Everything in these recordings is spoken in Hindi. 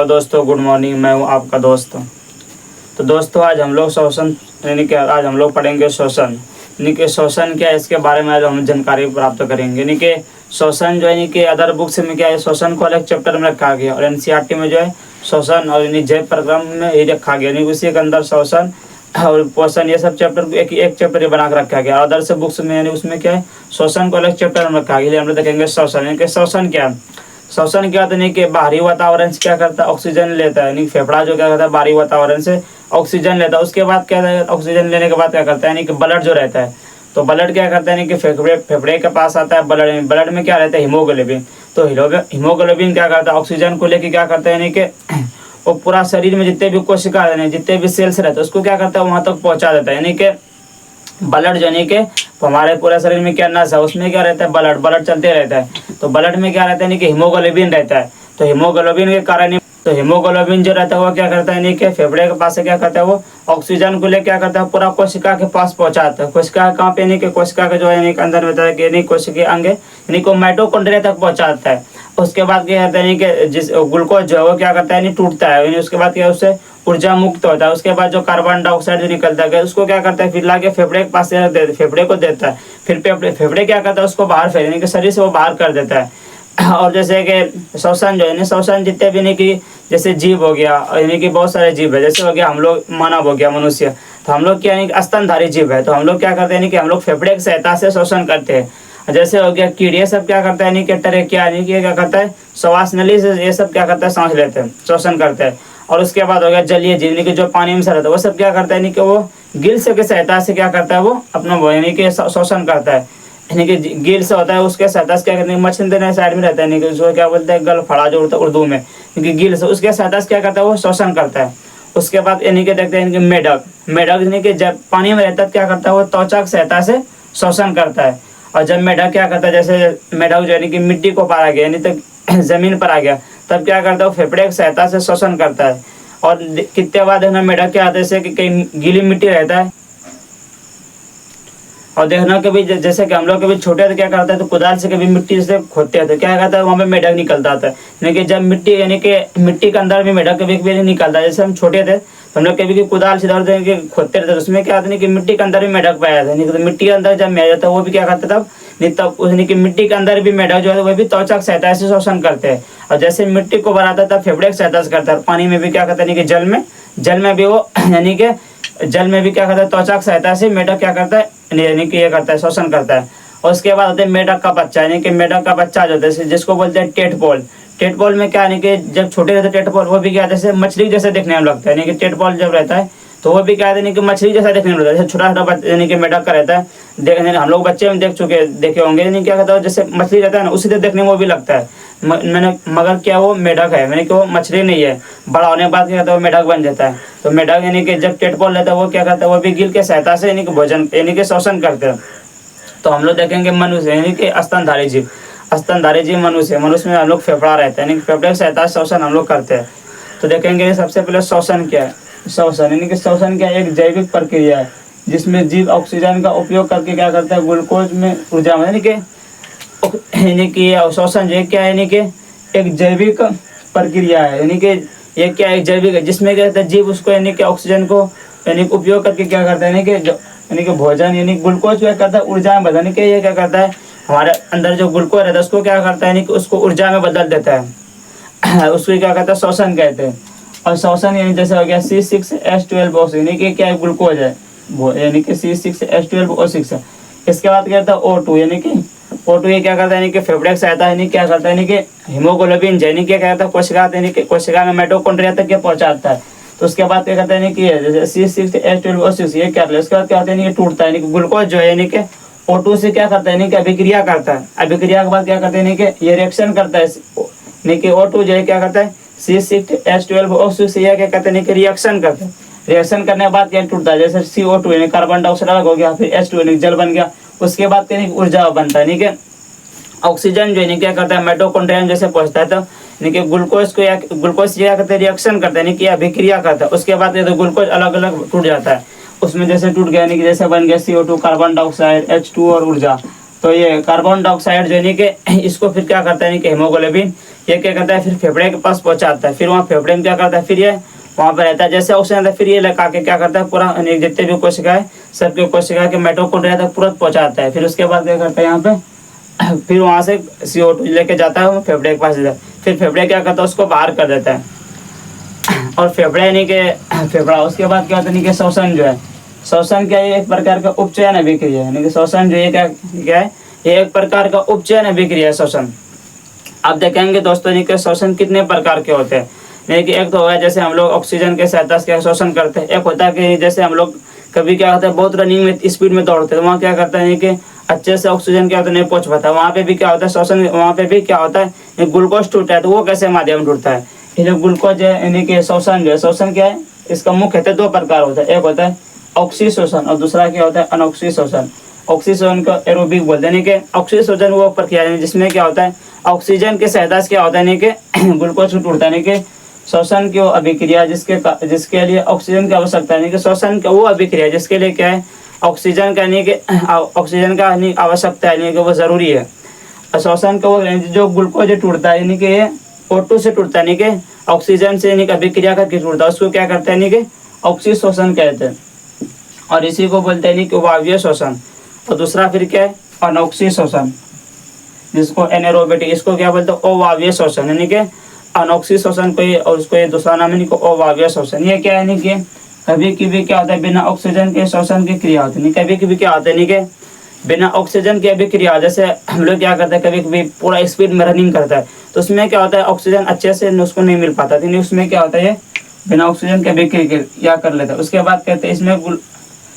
तो दोस्तों गुड मॉर्निंग, मैं हूँ आपका दोस्त। तो दोस्तों आज हम लोग श्वसन यानी कि आज हम लोग पढ़ेंगे श्वसन यानी कि श्वसन क्या है, इसके बारे में आज हम जानकारी प्राप्त करेंगे। यानी कि श्वसन जो है कि अदर बुक्स में क्या है, श्वसन को अलग चैप्टर में रखा गया और एनसीईआरटी में जो है श्वसन और यानी जैव प्रक्रम में ये रखा गया, यानी उसी के अंदर श्वसन और पोषण ये सब चैप्टर एक चैप्टर बना कर रखा गया। अदर से बुक्स में यानी उसमें क्या है, श्वसन को अलग चैप्टर में रखा गया। हम लोग देखेंगे श्वसन यानी कि श्वसन क्या है। श्वसन क्या होता है कि बाहरी वातावरण से क्या करता है, ऑक्सीजन लेता है। यानी फेफड़ा जो क्या करता है, बाहरी वातावरण से ऑक्सीजन लेता है। उसके बाद क्या है, ऑक्सीजन लेने के बाद क्या करता है, यानी कि ब्लड जो रहता है, तो ब्लड क्या करता है, यानी कि फेफड़े के पास आता है ब्लड। ब्लड में क्या रहता है, हीमोग्लोबिन। तो हीमोग्लोबिन क्या करता है, ऑक्सीजन को लेके क्या करता है, यानी कि वो पूरा शरीर में जितने भी कोशिका जितने भी सेल्स रहते हैं उसको क्या करता है, वहाँ तक पहुँचा देता है। यानी कि ब्लड यानी कि हमारे पूरे शरीर में क्या नस है, उसमें क्या रहता है, ब्लड चलते रहता है। तो ब्लड में क्या रहता है, यानी कि हीमोग्लोबिन रहता है। तो हीमोग्लोबिन के कारण तो हीमोग्लोबिन जो रहता है वो क्या करता है, यानी कि फेफड़े के पास से क्या करता है, वो ऑक्सीजन को ले क्या करता है, पूरा कोशिका के पास पहुंचाता है। कोशिका कहाँ पे, यानी कि कोशिका के जो है यानी कि अंदर में है कि कोशिका अंग यानी कि माइटोकॉन्ड्रिया तक पहुंचाता है। उसके बाद क्या कहता है, यानी कि जिस ग्लूकोज जो है वो क्या करता है, यानी टूटता है। यानी उसके बाद क्या उससे ऊर्जा मुक्त होता है। उसके बाद जो कार्बन डाइऑक्साइड जो निकलता है उसको क्या करता है, फिर लाके फेफड़े के पास फेफड़े को देता है। फिर फेफड़े क्या करता है, उसको बाहर फेंक यानी कि शरीर से वो बाहर कर देता है। और जैसे कि श्वसन जो है, श्वसन जितने भी यानी कि जैसे जीव हो गया, यानी कि बहुत सारे जीव है, जैसे हो गया हम लोग मानव हो गया मनुष्य, तो हम लोग क्या यानी कि स्तनधारी जीव है। तो हम लोग क्या करते हैं, यानी कि हम लोग फेफड़े की सहायता से श्वसन करते हैं। जैसे हो गया कीड़े, ये सब क्या करता है, यानी कि ट्रेकिया यानी कि क्या करता है, श्वास नली से ये सब क्या करता है, सांस लेते हैं, श्वसन करते हैं। और उसके बाद हो गया जलीय जीव यानी कि जो पानी में से रहता है वो सब क्या करता है, यानी कि वो गिल्स की सहायता से क्या करता है, वो अपना यानी कि श्वसन करता है। यानी कि गिल से होता है, उसके सहायता से क्या करते हैं, मछली देने साइड में रहता है, यानी कि उसको क्या बोलते हैं, गल फड़ा जो होता है उर्दू में, यानी कि गिल से उसके सहायता से क्या करता है, वो श्वसन करता है। उसके बाद यानी कि देखते हैं कि मेढक यानी कि जब पानी में रहता है क्या करता है, वो त्वचा की सहायता से श्वसन करता है। और जब मेढक क्या करता है, जैसे मेढक जो यानी कि मिट्टी को पार आ गया यानी तक जमीन पर आ गया, तब क्या करता है, वो फेफड़े की सहायता से श्वसन करता है। और कितने बाद देखना मेढक क्या आता है, जैसे कि कहीं गीली मिट्टी रहता है और देखना कभी जैसे कि हम लोग कभी छोटे थे क्या करते हैं, तो कुदाल से कभी मिट्टी से खोदते हैं तो क्या करता है, वहाँ पे मेढक निकलता था। यानी कि जब मिट्टी यानी कि मिट्टी के अंदर भी मेढक कभी कभी निकलता है। जैसे हम छोटे थे तो हम लोग कभी कुदाल से इधर खोदते रहते, उसमें क्या होता है कि मिट्टी के अंदर भी मेढक पाया था। नहीं तो मिट्टी के अंदर जब मेढक था वो भी क्या करता था, नहीं तब यानी कि मिट्टी के अंदर भी मेढक जो है वो भी त्वचा की सहायता से श्वसन करते हैं। और जैसे मिट्टी को बनाता था फेफड़े की सहायता से करता है। पानी में भी क्या करता है, यानी कि जल में भी वो यानी कि जल में भी क्या करता है, त्वचा की सहायता से मेढक क्या करता है, यानी कि ये करता है, श्वसन करता है। और उसके बाद होता है मेढक का बच्चा, यानी कि मेढक का बच्चा जो होता है जिसको बोलते हैं टेटपोल। टेटपोल में क्या यानी कि जब छोटे रहते टेटपोल वो भी क्या जैसे मछली जैसे देखने में लगता है। यानी कि टेटपोल जब रहता है तो वो भी क्या है, कि मछली जैसा देखने में लगता है। जैसे छोटा छोटा यानी कि मेढक का रहता है, देखने हम लोग बच्चे में देखे होंगे, यानी क्या कहता है, जैसे मछली रहता है ना उसी तरह देखने में वो भी लगता है। मैंने मगर क्या वो मेढक है, यानी कि वो मछली नहीं है। बड़ा होने के बाद क्या कहता है, वो मेढक बन जाता है। तो मेढक यानी कि जब टेटपोल रहता है वो क्या करता है, वो भी गिल के सहायता से यानी कि भोजन यानी कि श्वसन करते हैं। तो हम लोग देखेंगे मनुष्य यानी कि स्तनधारी जीव मनुष्य में हम लोग फेफड़ा रहता है, यानी कि फेफड़े की सहायता से श्वसन हम लोग करते हैं। तो देखेंगे सबसे पहले श्वसन क्या है। श्वसन यानी कि श्वसन क्या है, एक जैविक प्रक्रिया है जिसमें जीव ऑक्सीजन का उपयोग करके क्या करता है, ग्लूकोज में ऊर्जा में यानी कि श्वसन जो क्या है, यानी कि एक जैविक प्रक्रिया है। यानी कि ये क्या है, जैविक है जिसमें क्या कहता है, जीव उसको यानी कि ऑक्सीजन को यानी उपयोग करके क्या करता है, यानी कि भोजन यानी ग्लूकोज क्या करता है, ऊर्जा में बदलने के ये क्या करता है, हमारे अंदर जो ग्लूकोज रहता है उसको क्या करता है, यानी कि उसको ऊर्जा में बदल देता है। उसको क्या कहता है, श्वसन कहते हैं। और श्वसन यानी जैसे हो गया C6H12O6 यानी कि क्या ग्लूकोज है, यानी कि C6H12O6 है। इसके बाद क्या करता है O2 यानी कि O2 ये क्या करता है, यानी कि फेफड़े की सहायता यानी क्या करता है, यानी कि हीमोग्लोबिन यानी क्या कहता है, कोशिका में माइटोकॉन्ड्रिया तक पहुंचाता है। तो उसके बाद क्या करता है, यानी कि जैसे C6H12O6 ये क्या उसके बाद क्या होता है, यानी कि टूटता है, यानी कि ग्लूकोज जो है यानी कि O2 से क्या करता है, यानी कि अभिक्रिया करता है। अभिक्रिया के बाद क्या करता है, यानी कि ये रिएक्शन करता है, यानी कि O2 जो है क्या करता है, C6H12O6 ये क्या कहते हैं कि रिएक्शन करते हैं। रिएक्शन करने के बाद क्या टूटता है, जैसे CO2 यानी कार्बन डाइऑक्साइड अलग हो गया, फिर H2 यानी जल बन गया। उसके बाद क्या ऊर्जा बनता है, यानी कि ऑक्सीजन जो है क्या करता है, माइटोकॉन्ड्रिया जैसे पहुंचता है तो यानी कि ग्लूकोज क्या करते हैं, रिएक्शन करते हैं, यानी कि अभिक्रिया करता है। उसके बाद तो ग्लूकोज अलग अलग टूट जाता है, उसमें जैसे टूट गया, यानी कि जैसे बन गया CO2 कार्बन डाइऑक्साइड H2 और ऊर्जा। तो ये कार्बन डाइऑक्साइड जो है कि इसको फिर क्या करता है, यानी कि ये क्या करता है फिर फेफड़े के पास पहुंचाता है, फिर वहाँ फेफड़े में क्या करता है, फिर ये वहाँ पर रहता है, जैसे ऑक्सीजन आता है फिर ये लगा के क्या करता है पूरा जितने भी कोशिका है सबके कोशिका के माइटोकॉन्ड्रिया तक तुरंत पहुँचाता है। फिर उसके बाद क्या करता है यहाँ पे फिर वहाँ से CO2 लेके जाता है वो फेफड़े के पास जाता है, फिर फेफड़े क्या करता है उसको बाहर कर देता है। और फेफड़े यानी कि फेफड़ा उसके बाद क्या होता है कि श्वसन जो है, श्वसन क्या है एक प्रकार का उपचयन अभिक्रिया है, यानी कि श्वसन जो है क्या है, ये एक प्रकार का उपचयन अभिक्रिया है श्वसन। आप देखेंगे दोस्तों नहीं कि श्वसन कितने प्रकार के होते हैं, नहीं कि एक तो होगा जैसे हम लोग ऑक्सीजन के सहायता से श्वसन करते हैं, एक होता है कि जैसे हम लोग कभी क्या होता है बहुत रनिंग में स्पीड में दौड़ते हैं, वहाँ क्या करता है कि अच्छे से ऑक्सीजन क्या होता है नहीं पहुँच पाता, वहाँ पे भी क्या होता है श्वसन, वहाँ पे भी क्या होता है ग्लूकोज टूटता है, तो वो कैसे माध्यम टूटता है, ये जो ग्लूकोज है यानी कि श्वसन जो है, श्वसन क्या है इसका मुख्यतः दो प्रकार होता है, एक होता है ऑक्सी श्वसन और दूसरा क्या होता है अनऑक्सी श्वसन। ऑक्सी श्वसन को एरोबिक बोलते हैं, यानी कि ऑक्सी श्वसन वो प्रक्रिया है जिसमें क्या होता है ऑक्सीजन के सहायता से क्या होता है यानी कि ग्लूकोज टूटता है, यानी कि श्वसन की वो अभिक्रिया जिसके लिए ऑक्सीजन की आवश्यकता है, यानी कि श्वसन का वो अभिक्रिया जिसके लिए क्या है ऑक्सीजन का यानी कि ऑक्सीजन का आवश्यकता है, यानी कि वो जरूरी है। श्वसन का वो जो ग्लूकोज टूटता है यानी कि ये O2 से टूटता है, यानी कि ऑक्सीजन से यानी कि अभिक्रिया करके टूटता है, उसको क्या करते हैं यानी कि ऑक्सी श्वसन कहते हैं, और इसी को बोलते हैं कि वायवीय श्वसन। और दूसरा फिर क्या है अनॉक्सी श्वसन, जिसको एनेरोबिक, इसको क्या बोलते हैं अवायवीय श्वसन, यानी कि अनॉक्सी श्वसन को और उसको ये दूसरा नाम है अवायवीय श्वसन। ये क्या है यानी कि कभी कभी क्या होता है बिना ऑक्सीजन के श्वसन की क्रिया होती है, कभी कभी क्या होता है यानी कि बिना ऑक्सीजन की अभिक्रिया, जैसे हम लोग क्या करते हैं कभी कभी पूरा स्पीड में रनिंग करता है तो उसमें क्या होता है ऑक्सीजन अच्छे से उसको नहीं मिल पाता, तो उसमें क्या होता है ये बिना ऑक्सीजन के अभिक्रिया कर लेता है। उसके बाद कहते हैं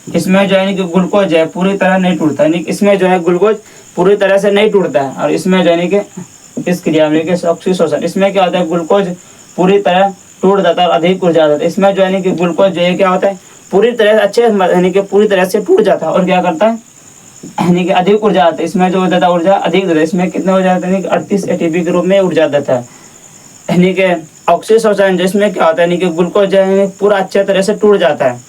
इसमें जो है कि ग्लूकोज है पूरी तरह नहीं टूटता, यानी इसमें जो है ग्लूकोज पूरी तरह से नहीं टूटता है, और इसमें जो है कि इस क्रिया में ऑक्सी श्वसन इसमें क्या होता है ग्लूकोज पूरी तरह टूट जाता है और अधिक ऊर्जा जाता है। इसमें जो है कि ग्लूकोज जो है क्या होता है पूरी तरह से अच्छे यानी कि पूरी तरह से टूट जाता है और क्या करता है यानी कि अधिक ऊर्जा आता है, इसमें जो ज़्यादा ऊर्जा अधिक देता है, इसमें कितना हो जाता है 38 ATP के रूप में ऊर्जा देता है। यानी कि ऑक्सी श्वसन जिसमें क्या होता है यानी कि ग्लूकोज जो है पूरा अच्छे तरह से टूट जाता है,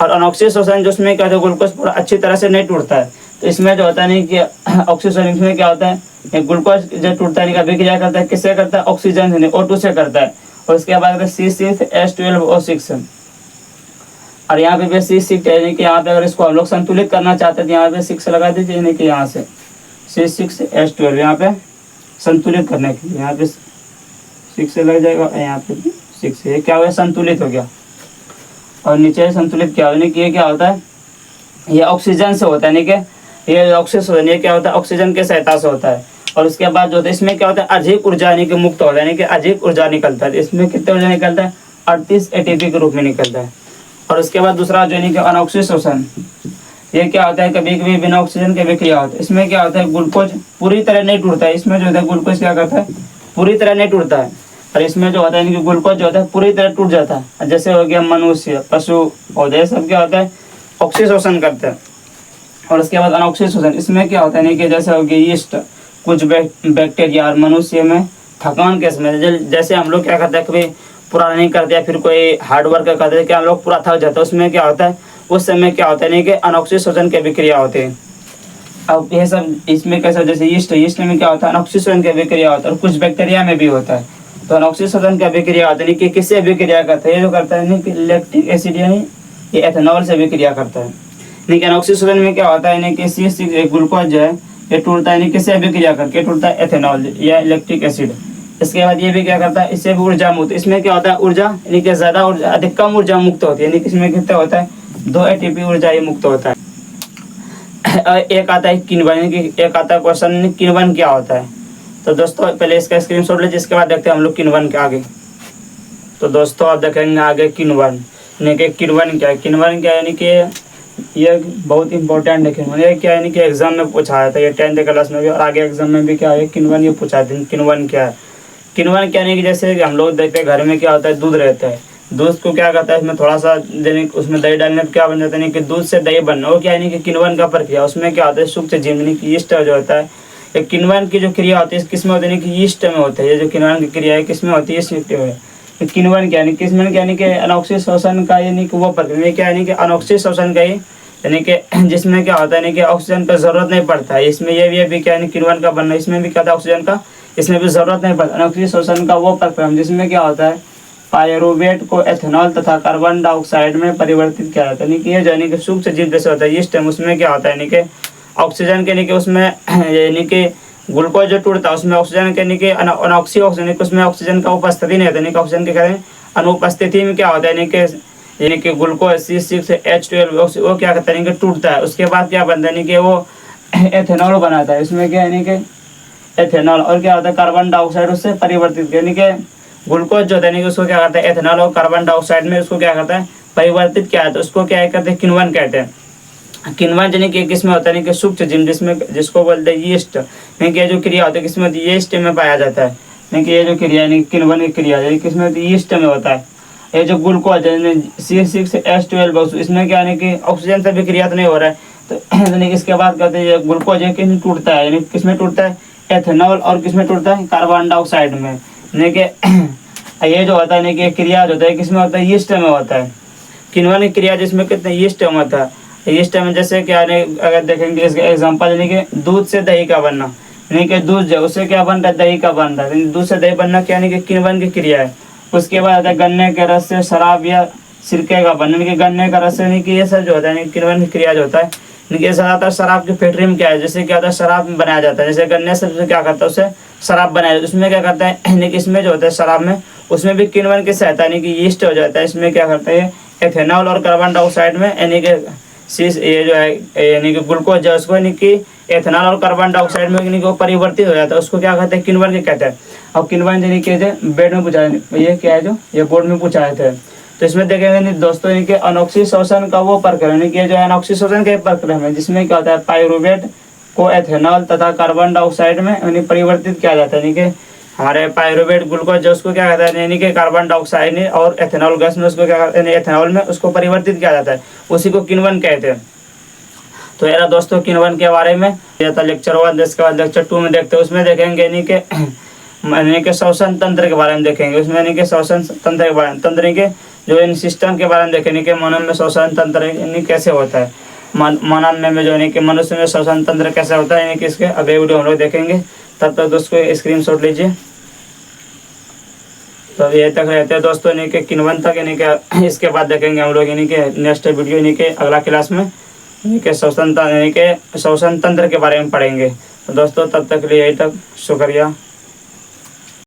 और अनऑक्सी श्वसन जिसमें क्या होता है ग्लूकोज पूरा अच्छी तरह से नहीं टूटता है। तो इसमें जो होता है नहीं कि ऑक्सी श्वसन इसमें क्या होता है ग्लूकोज जो टूटता है अभिक्रिया करता है, किससे करता है ऑक्सीजन O2 से करता है, और उसके बाद C6H12O6, और यहाँ पे भी C6 यानी कि यहाँ पे अगर इसको हम लोग संतुलित करना चाहते हैं तो यहाँ पे 6 लगा दीजिए, यानी कि यहाँ से C6H12 यहाँ पे संतुलित करने के लिए यहाँ पे 6 से लग जाएगा, यहाँ पे 6 ये क्या हुआ संतुलित हो गया, और नीचे संतुलित क्या यानी कि ये क्या होता है ये ऑक्सीजन से होता है, यानी कि ये ऑक्सीजन ये क्या होता है ऑक्सीजन के सहायता से होता है। और उसके बाद जो होता है इसमें क्या होता है अधिक ऊर्जा यानी कि मुक्त होता है, यानी कि अधिक ऊर्जा निकलता है, इसमें कितने ऊर्जा निकलता है 38 ATP के रूप में निकलता है। और उसके बाद दूसरा जो है कि अनॉक्सी श्वसन, ये क्या होता है कभी कभी बिना ऑक्सीजन के अभिक्रिया होता है, इसमें क्या होता है ग्लूकोज पूरी तरह नहीं टूटता है, इसमें जो होता है ग्लूकोज क्या करता है पूरी तरह नहीं टूटता है, और इसमें जो होता है कि ग्लूकोज जो होता है पूरी तरह टूट जाता है। जैसे हो गया मनुष्य पशु पौधे सब क्या होता है ऑक्सी श्वसन करते हैं। और उसके बाद अनॉक्सी श्वसन इसमें क्या होता है नहीं कि जैसे हो गया यीस्ट कुछ बैक्टीरिया, और मनुष्य में थकान के समय जैसे हम लोग क्या करते हैं कभी पूरा नहीं करते या फिर कोई हार्ड वर्क करते हैं क्या हम लोग पूरा थक जाता है, उसमें क्या होता है उस समय क्या होता है नहीं कि अनॉक्सी श्वसन की अभिक्रिया होती है। अब ये सब इसमें कैसा जैसे यीस्ट में क्या होता है अनॉक्सी श्वसन की अभिक्रिया होता है, और कुछ बैक्टीरिया में भी होता है। तो अनॉक्सी श्वसन की अभिक्रिया होती है कि किससे अभिक्रिया करता है, ये जो करता है नहीं कि लैक्टिक एसिड यानी ये एथेनॉल से अभिक्रिया करता है। नहीं कि अनॉक्सी श्वसन में क्या होता है नहीं कि C6 ग्लूकोज जो है ये टूटता है नहीं किससे अभिक्रिया करके टूटता है एथेनॉल या लैक्टिक एसिड। इसके बाद ये भी क्या करता है इससे भी ऊर्जा मुक्त, इसमें क्या होता है ऊर्जा यानी कि ज़्यादा ऊर्जा अधिक कम ऊर्जा मुक्त होती है, यानी कि इसमें कितना होता है 2 ATP ऊर्जा ये मुक्त होता है। एक आता है किण्वन, यानी कि एक आता है क्वेश्चन किण्वन क्या होता है। तो दोस्तों पहले इसका स्क्रीनशॉट लीजिए, इसके बाद देखते हैं हम लोग किण्वन के आगे। तो दोस्तों आप देखेंगे आगे किण्वन, यानी कि किण्वन क्या है, किण्वन क्या है यानी कि ये बहुत इंपॉर्टेंट है किण्वन। ये क्या है यानी कि एग्जाम में पूछा है, तो ये 10th क्लास में भी और आगे एग्जाम में भी क्या है किण्वन ये पूछा है। किण्वन क्या है, किण्वन क्या है कि जैसे हम लोग देखते हैं घर में क्या होता है दूध रहता है, दूध को क्या करता है इसमें थोड़ा सा देने उसमें दही डालने पर क्या बन जाता है कि दूध से दही बनना, वो क्या है कि किण्वन का प्रक्रिया। उसमें क्या होता है सूक्ष्म जीव यानी कि यीस्ट जो होता है, ये किण्वन की जो क्रिया होती है किस में होती है कि यीस्ट में होता है। ये जो किण्वन की क्रिया है किस में होती है यीस्ट में। तो किण्वन क्या है किसमें क्या यानी कि अनॉक्सी श्वसन का यानी कि वो प्रक्रिया क्या है कि अनॉक्सी श्वसन का ही यानी कि जिसमें क्या होता है कि ऑक्सीजन का जरूरत नहीं पड़ता है। इसमें ये भी क्या है किण्वन का बनना, इसमें भी क्या था ऑक्सीजन का इसमें भी ज़रूरत नहीं पड़ती। अनोक्सिक शोषण का वो प्रक्रम जिसमें क्या होता है, पायरुवेट को एथेनॉल तथा कार्बन डाइऑक्साइड में परिवर्तित किया जाता है। यानी कि ये यानी कि सूक्ष्म जीव जैसे होता है यीस्ट, उसमें क्या होता है यानी कि ऑक्सीजन के यानी कि उसमें यानी कि ग्लूकोज जो टूटता है उसमें ऑक्सीजन के यानी कि अनऑक्सी ऑक्सीजन, उसमें ऑक्सीजन का उपस्थिति नहीं होता, यानी कि ऑक्सीजन के कारण अनुपस्थिति में क्या होता है यानी कि ग्लूकोज C6H12 वो क्या करता है यानी कि टूटता है। उसके बाद क्या बनता है यानी कि वो एथेनॉल बनाता है। इसमें क्या यानी कि एथेनॉल और क्या होता है कार्बन डाइऑक्साइड उससे परिवर्तित, यानी कि ग्लूकोज जो होता है उसको क्या करता है एथेनॉल और कार्बन डाइऑक्साइड में उसको क्या करता है परिवर्तित किया जाता है। उसको क्या कहते हैं किण्वन कहते हैं। किण्वन यानी कि किसमें होता है यानी कि सूक्ष्म जीव जिसमें जिसको बोलते हैं यीस्ट, यानी कि ये जो क्रिया होती है किसमें होती है यीस्ट में पाया जाता है। यानी कि ये जो क्रिया यानी किण्वन की क्रिया यानी किसमें होती है यीस्ट में होता है। ये जो ग्लूकोज है C6H12 इसमें क्या यानी कि ऑक्सीजन से भी क्रिया तो नहीं हो रहा है, तो यानी कि इसके बाद कहते हैं ग्लूकोज है कि टूटता है, यानी किसमें टूटता है एथेनॉल और किसमें टूटता है कार्बन डाइऑक्साइड में। यानी कि ये जो होता है यानी कि क्रिया जो होता है किसमें होता है यीस्ट में होता है। किण्वन की क्रिया जिसमें कितने यीस्ट में होता है। यीस्ट में जैसे क्या अगर देखेंगे इसका एग्जांपल यानी कि दूध से दही का बनना, यानी कि दूध जो उससे क्या बन रहा है दही का बन रहा है। दूध से दही बनना क्या यानी कि किण्वन की क्रिया है। उसके बाद आता है गन्ने के रस से शराब या सिरके का बनना, यानी कि गन्ने का रस यानी कि ये सब जो होता है किण्वन की क्रिया जो होता है। यानी कि ज़्यादातर शराब की फैक्ट्री में क्या है जैसे क्या होता है शराब बनाया जाता है, जैसे गन्ने से क्या करता है उससे शराब बनाया जाता है। उसमें क्या करता है यानी कि इसमें जो होता है शराब में उसमें भी किण्वन की सहायता यानी कि यीस्ट हो जाता है। इसमें क्या करता है एथेनॉल और कार्बन डाइऑक्साइड में यानी कि ये जो है यानी कि ग्लूकोज है उसको यानी कि एथेनॉल और कार्बन डाइऑक्साइड में यानी कि वो परिवर्तित हो जाता है। उसको क्या कहते हैं किण्वन के कहते हैं। और किण्वन यानी कि बेड में पूछा ये क्या है जो ये बोर्ड में पूछा थे। तो इसमें देखेंगे दोस्तों यानी कि अनोक्सिक शोषण का वो प्रक्रम यानी कि जो अनोक्सिक शोषण का प्रक्रम है जिसमें क्या होता है पायरुवेट को एथेनॉल तथा कार्बन डाइऑक्साइड में यानी परिवर्तित किया जाता है। यानी कि हमारे पायरुवेट ग्लूकोज जो उसको क्या कहता है यानी कि कार्बन डाइऑक्साइड और एथेनॉल गैस में उसको क्या कहते हैं एथेनॉल में उसको परिवर्तित किया जाता है, उसी को किण्वन कहते हैं। तो यार दोस्तों किण्वन के बारे में ये था लेक्चर 1। इसके बाद लेक्चर 2 में देखते हैं, उसमें देखेंगे यानी कि श्वसन तंत्र के बारे में देखेंगे। उसमें यानी कि श्वसन तंत्र के बारे में तंत्र के जो इन सिस्टम के बारे में देखेंगे कि मानव में श्वसन तंत्र यानी कैसे होता है, मानव में जो यानी कि मनुष्य में श्वसन तंत्र कैसे होता है यानी कि इसके अगले वीडियो हम लोग देखेंगे। तब तक दोस्तों स्क्रीनशॉट लीजिए। तो ये तक रहते हैं दोस्तों यानी कि किण्वन तक, यानी कि इसके बाद देखेंगे हम लोग यानी कि नेक्स्ट वीडियो यानी कि अगला क्लास में यानी कि श्वसन तंत्र के बारे में पढ़ेंगे। तो दोस्तों तब तक के लिए यही तक शुक्रिया।